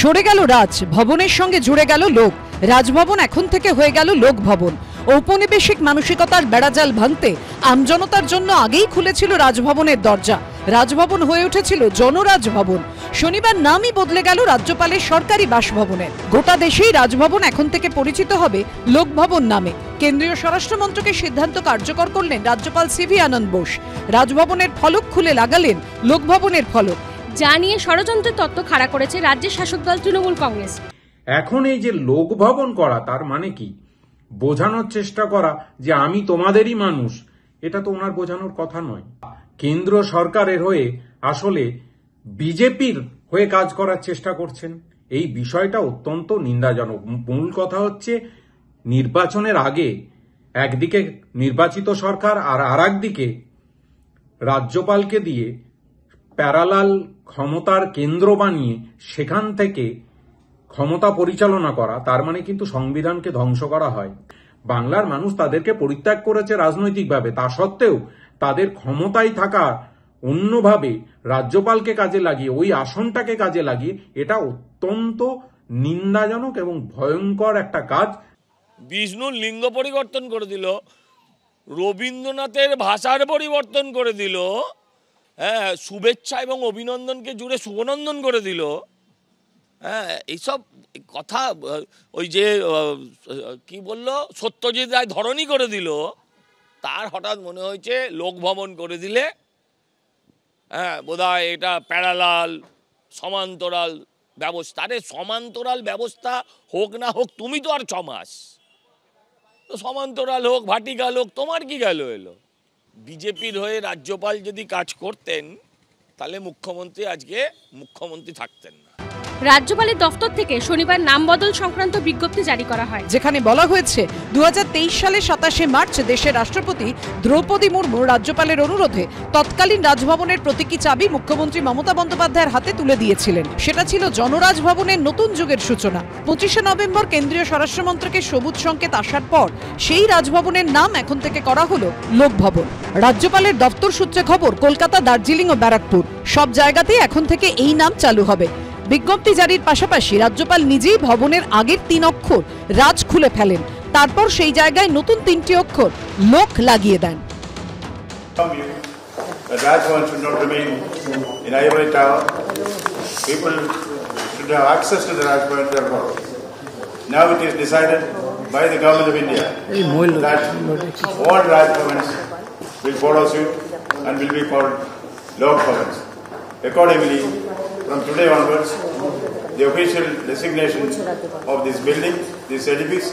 সরে গেল রাজ ভবনের সঙ্গে জুড়ে গেল লোক। রাজভবন এখন থেকে হয়ে গেল লোক ভবন। ঔপনিবেশিক মানসিকতার বেড়াজাল ভাঙতে আমজনতার জন্য আগেই খুলেছিল রাজভবনের দরজা। রাজভবন হয়ে উঠেছিল জনরাজ ভবন। শনিবার নামই বদলে গেল রাজ্যপালের সরকারি বাসভবনের। গোটা দেশেই রাজভবন এখন থেকে পরিচিত হবে লোকভবন নামে। কেন্দ্রীয় স্বরাষ্ট্র মন্ত্রকের সিদ্ধান্ত কার্যকর করলেন রাজ্যপাল সিভি আনন্দ বোস। রাজভবনের ফলক খুলে লাগালেন লোকভবনের ফলক। যা নিয়ে ষড়যন্ত্রের তত্ত্ব খাড়া করেছে রাজ্যের শাসক দল তৃণমূল কংগ্রেস। এখন এই যে লোকভবন করা, তার মানে কি? বোঝানোর চেষ্টা করা যে আমি তোমাদেরই মানুষ। এটা তো ওনার বোঝানোর কথা নয়। কেন্দ্র সরকারের হয়ে আসলে বিজেপির হয়ে কাজ করার চেষ্টা করছেন। এই বিষয়টা অত্যন্ত নিন্দাজনক। মূল কথা হচ্ছে নির্বাচনের আগে একদিকে নির্বাচিত সরকার আর আরেকদিকে রাজ্যপালকে দিয়ে প্যারালাল ক্ষমতার কেন্দ্র বানিয়ে সেখান থেকে ক্ষমতা পরিচালনা করা, তার মানে কিন্তু সংবিধানকে ধ্বংস করা হয়। বাংলার মানুষ তাদেরকে পরিত্যাগ করেছে রাজনৈতিকভাবে, তা সত্ত্বেও তাদের ক্ষমতায় থাকা অন্যভাবে রাজ্যপালকে কাজে লাগিয়ে, ওই আসনটাকে কাজে লাগিয়ে, এটা অত্যন্ত নিন্দাজনক এবং ভয়ঙ্কর একটা কাজ। বিষ্ণুর লিঙ্গ পরিবর্তন করে দিল, রবীন্দ্রনাথের ভাষার পরিবর্তন করে দিল, হ্যাঁ, শুভেচ্ছা এবং অভিনন্দনকে জুড়ে শুভনন্দন করে দিল। হ্যাঁ, এইসব কথা ওই যে কি বললো সত্যজিৎ রায় ধরনী করে দিল। তার হঠাৎ মনে হয়েছে লোকভবন করে দিলে হ্যাঁ বোধহয় এটা প্যারালাল সমান্তরাল ব্যবস্থা। আরে সমান্তরাল ব্যবস্থা হোক না হোক, তুমি তো আর 6 মাস, তো সমান্তরাল হোক ভার্টিক্যাল হোক, তোমার কি গেল এলো? বিজেপির হয়ে রাজ্যপাল যদি কাজ করতেন তাহলে মুখ্যমন্ত্রী আজকে মুখ্যমন্ত্রী থাকতেন না। রাজ্যপালের দফতর থেকে শনিবার নাম বদল সংক্রান্ত বিজ্ঞপ্তি জারি করা হয়, যেখানে বলা হয়েছে 2023 সালের 27শে মার্চ দেশের রাষ্ট্রপতি দ্রৌপদী মুর্মু রাজ্যপালের অনুরোধে তৎকালীন রাজভবনের প্রতীকী চাবি মুখ্যমন্ত্রী মমতা বন্দ্যোপাধ্যায়ের হাতে তুলে দিয়েছিলেন। সেটা ছিল জনরাজ ভবনের নতুন যুগের সূচনা। 25শে নভেম্বর কেন্দ্রীয় স্বরাষ্ট্র মন্ত্রকের সবুজ সংকেত আসার পর সেই রাজভবনের নাম এখন থেকে করা হলো লোকভবন। রাজ্যপালের দপ্তর সূত্রে খবর, কলকাতা, দার্জিলিং ও ব্যারাকপুর সব জায়গাতেই এখন থেকে এই নাম চালু হবে। বিজ্ঞপ্তি জারির পাশাপাশি রাজ্যপাল নিজেই ভবনের আগের 3 অক্ষর রাজ খুলে ফেলেন, তারপর সেই জায়গায় নতুন 3টি অক্ষর লোক লাগিয়ে দেন। Rajbhavan should not remain in Ivory Tower. People should have access to the Rajbhavan. Now it is decided by the government of India that all Rajbhavans will follow suit and will be called Lok Bhavans. Accordingly, from today onwards, the official designation of this building, this edifice,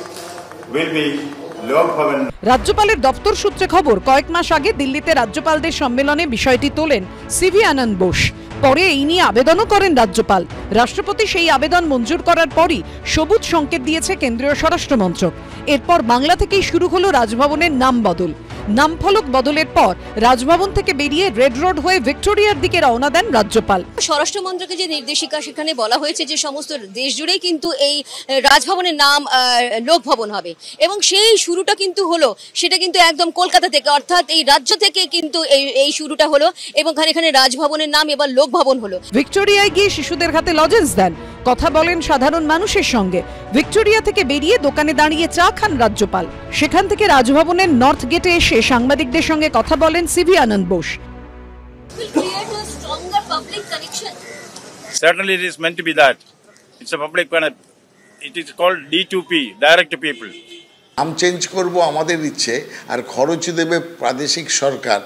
will be Lok Bhavan. রাজ্যপালের দপ্তর সূত্রে খবর, কয়েক মাস আগে দিল্লিতে রাজ্যপালদের সম্মেলনে বিষয়টি তোলেন সিভি আনন্দ বোস। পরে এই নিয়ে আবেদনও করেন রাজ্যপাল। রাষ্ট্রপতি সেই আবেদন মঞ্জুর করার পরই সবুজ সংকেত দিয়েছে কেন্দ্রীয় স্বরাষ্ট্র মন্ত্রক। এরপর বাংলা থেকেই শুরু হলো রাজভবনের নাম বদল। নামফলক বদলের পর রাজভবন থেকে বেরিয়ে রেড রোড হয়ে ভিক্টোরিয়ার দিকে রওনা দেন রাজ্যপাল। স্বরাষ্ট্র মন্ত্রকের যে নির্দেশিকা, সেখানে বলা হয়েছে যে সমস্ত দেশ জুড়েই কিন্তু এই রাজভবনের নাম লোকভবন হবে, এবং সেই শুরুটা কিন্তু হলো, সেটা কিন্তু একদম কলকাতা থেকে, অর্থাৎ এই রাজ্য থেকে কিন্তু এই শুরুটা হলো, এবং এখানে রাজভবনের নাম এবার লোকভবন হলো। ভিক্টোরিয়ায় গিয়ে শিশুদের হাতে লজেন্স দেন, কথা বলেন সাধারণ মানুষের সঙ্গে। ভিক্টোরিয়া থেকে বেরিয়ে দোকানে দাঁড়িয়ে চা খান রাজ্যপাল। সেখান থেকে রাজভবনের নর্থ গেটে এসে সাংবাদিকদের সঙ্গে কথা বলেন C V Ananda Bose. Certainly it is meant to be that. It's a public it is called D2P, direct to people. নাম চেঞ্জ করব আমাদের ইচ্ছে, আর খরচ দেবে প্রাদেশিক সরকার।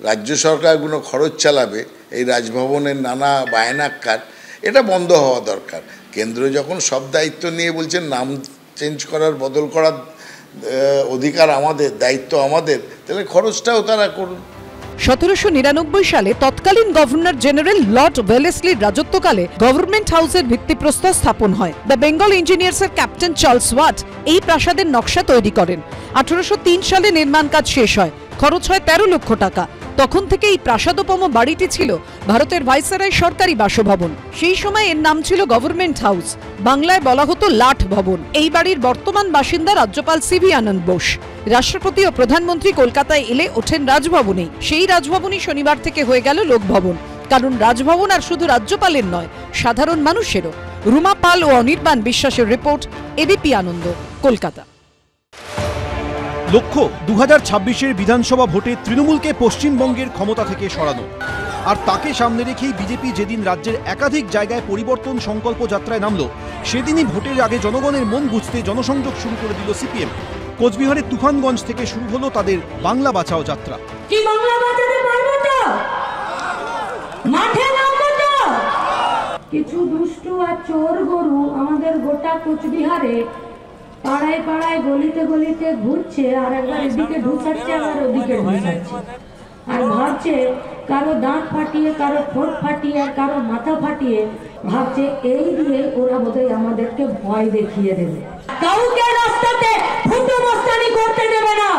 রাজ্য সরকারগুলো খরচ চালাবে এই রাজভবনের নানা বায়নাক্কার। এটা বন্ধ হওয়া দরকার। কেন্দ্র যখন সব দায়িত্ব নিয়ে বলছেন নাম চেঞ্জ করার, বদল করার অধিকার আমাদের, দায়িত্ব আমাদের, তাহলে খরচটাও তারা করুন। 1799 সালে তৎকালীন গভর্নর জেনারেল লর্ড ওয়েলেসলির রাজত্বকালে গভর্নমেন্ট হাউসের ভিত্তিপ্রস্তর স্থাপন হয়। দ্য বেঙ্গল ইঞ্জিনিয়ার্সের ক্যাপ্টেন চার্লস ওয়াট এই প্রাসাদের নকশা তৈরি করেন। 1803 সালে নির্মাণ কাজ শেষ হয়। খরচ হয় 13 লক্ষ টাকা। তখন থেকে এই প্রাসাদোপম বাড়িটি ছিল ভারতের ভাইসরয় সরকারি বাসভবন। সেই সময় এর নাম ছিল গভর্নমেন্ট হাউস, বাংলায় বলা হতো লাট ভবন। এই বাড়ির বর্তমান বাসিন্দা রাজ্যপাল সিভি আনন্দ বোস। রাষ্ট্রপতি ও প্রধানমন্ত্রী কলকাতায় এলে ওঠেন রাজভবনেই। সেই রাজভবনই শনিবার থেকে হয়ে গেল লোকভবন। কারণ রাজভবন আর শুধু রাজ্যপালের নয়, সাধারণ মানুষেরও। রুমা পাল ও অনির্বাণ বিশ্বাসের রিপোর্ট, এবিপি আনন্দ, কলকাতা। লক্ষ্য 2026-এর বিধানসভা ভোটে তৃণমূলকে পশ্চিমবঙ্গের ক্ষমতা থেকে সরানো। আর তাকে সামনে রেখেই বিজেপি যেদিন রাজ্যের একাধিক জায়গায় পরিবর্তন সংকল্প যাত্রায় নামল, সেদিনই ভোটের আগে জনগণের মন বুঝতে জনসংযোগ শুরু করে দিল সিপিএম। কোচবিহারের তুফানগঞ্জ থেকে শুরু হলো তাদের বাংলা বাঁচাও যাত্রা। কি বাংলা বাঁচাতে পারবো তো? মাঠে নামবো তো? কিছু দুষ্টু আর চোর গরু আমাদের গোটা কোচবিহারে পাড়ায় পাড়ায় গলিতে গলিতে ঘুরছে, আর একবার এদিকে ঢুকাচ্ছে আবার ওদিকে ঢুকাচ্ছে, আর ভাবছে কারো দাঁত ফাটিয়ে, কারো ঠোঁট ফাটিয়ে, আর কারো মাথা ফাটিয়ে ভাবছে এই দিয়ে ওরা বোধহয় আমাদেরকে ভয় দেখিয়ে দেবে। কাউকে রাস্তাতে ফুটো মস্তানি করতে দেবে না,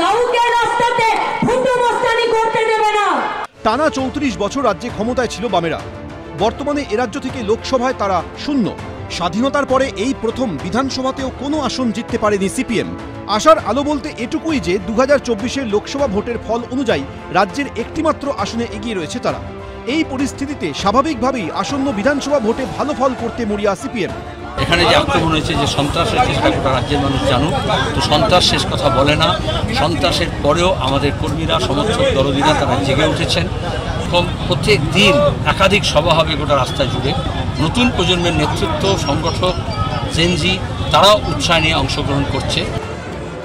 কাউকে রাস্তাতে ফুটো মস্তানি করতে দেবে না। টানা 34 বছর রাজ্যে ক্ষমতায় ছিল বামেরা। বর্তমানে এ রাজ্য থেকে লোকসভায় তারা শূন্য। স্বাধীনতার পরে এই প্রথম বিধানসভাতেও কোনো আসন জিততে পারেনি সিপিএম। আশার আলো বলতে এটুকুই যে 2024-এর লোকসভা ভোটের ফল অনুযায়ী রাজ্যের একটিমাত্র আসনে এগিয়ে রয়েছে তারা। এই পরিস্থিতিতে স্বাভাবিকভাবেই আসন্ন বিধানসভা ভোটে ভালো ফল করতে মরিয়া সিপিএম। এখানে যে আক্রমণ হয়েছে, যে সন্ত্রাসের চেষ্টা গোটা রাজ্যের মানুষ জানুক, তো সন্ত্রাস শেষ কথা বলে না। সন্ত্রাসের পরেও আমাদের কর্মীরা, সমর্থক দরদিরা তারা জেগে উঠেছেন। প্রত্যেক দিন একাধিক সভা হবে গোটা রাস্তা জুড়ে। নতুন প্রজন্মের নেতৃত্ব, সংগঠক, জেনজি তারাও উৎসাহ নিয়ে অংশগ্রহণ করছে।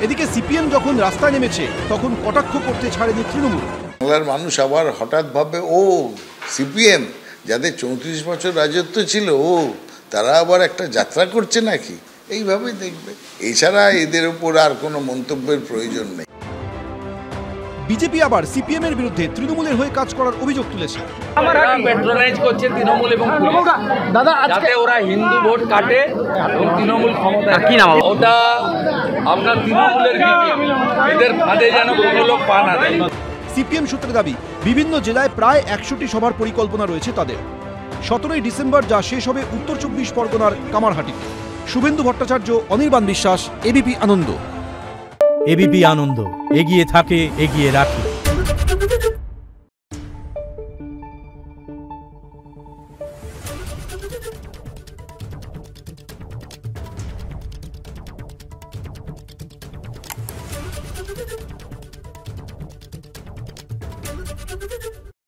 এদিকে সিপিএম যখন রাস্তায় নেমেছে তখন কটাক্ষ করতে ছাড়েনি তৃণমূল। বাংলার মানুষ আবার হঠাৎ ভাবে ও সিপিএম যাদের 34 বছর রাজত্ব ছিল, ও তারা আবার একটা যাত্রা করছে নাকি, এইভাবেই দেখবে। এছাড়া এদের উপর আর কোনো মন্তব্যের প্রয়োজন নেই। বিজেপি আবার সিপিএম এর বিরুদ্ধে তৃণমূলের হয়ে কাজ করার অভিযোগ তুলেছে। প্যাট্রোনাইজ করছে তৃণমূল এবং দাদা, যাতে ওরা হিন্দু ভোট কাটে এবং তৃণমূল ক্ষমতা। কি নাম ওটা? আপনার তৃণমূলের এদের ফাঁদে যেন কোনো লোক পা না দেয়। সিপিএম সূত্রে দাবি, বিভিন্ন জেলায় প্রায় 100টি সভার পরিকল্পনা রয়েছে তাদের। 17ই ডিসেম্বর যা শেষ হবে উত্তর 24 পরগনার কামারহাটিতে। শুভেন্দু ভট্টাচার্য, অনির্বাণ বিশ্বাস, এবিপি আনন্দ। এবিপি আনন্দ, এগিয়ে থাকে, এগিয়ে রাখে। Thank you.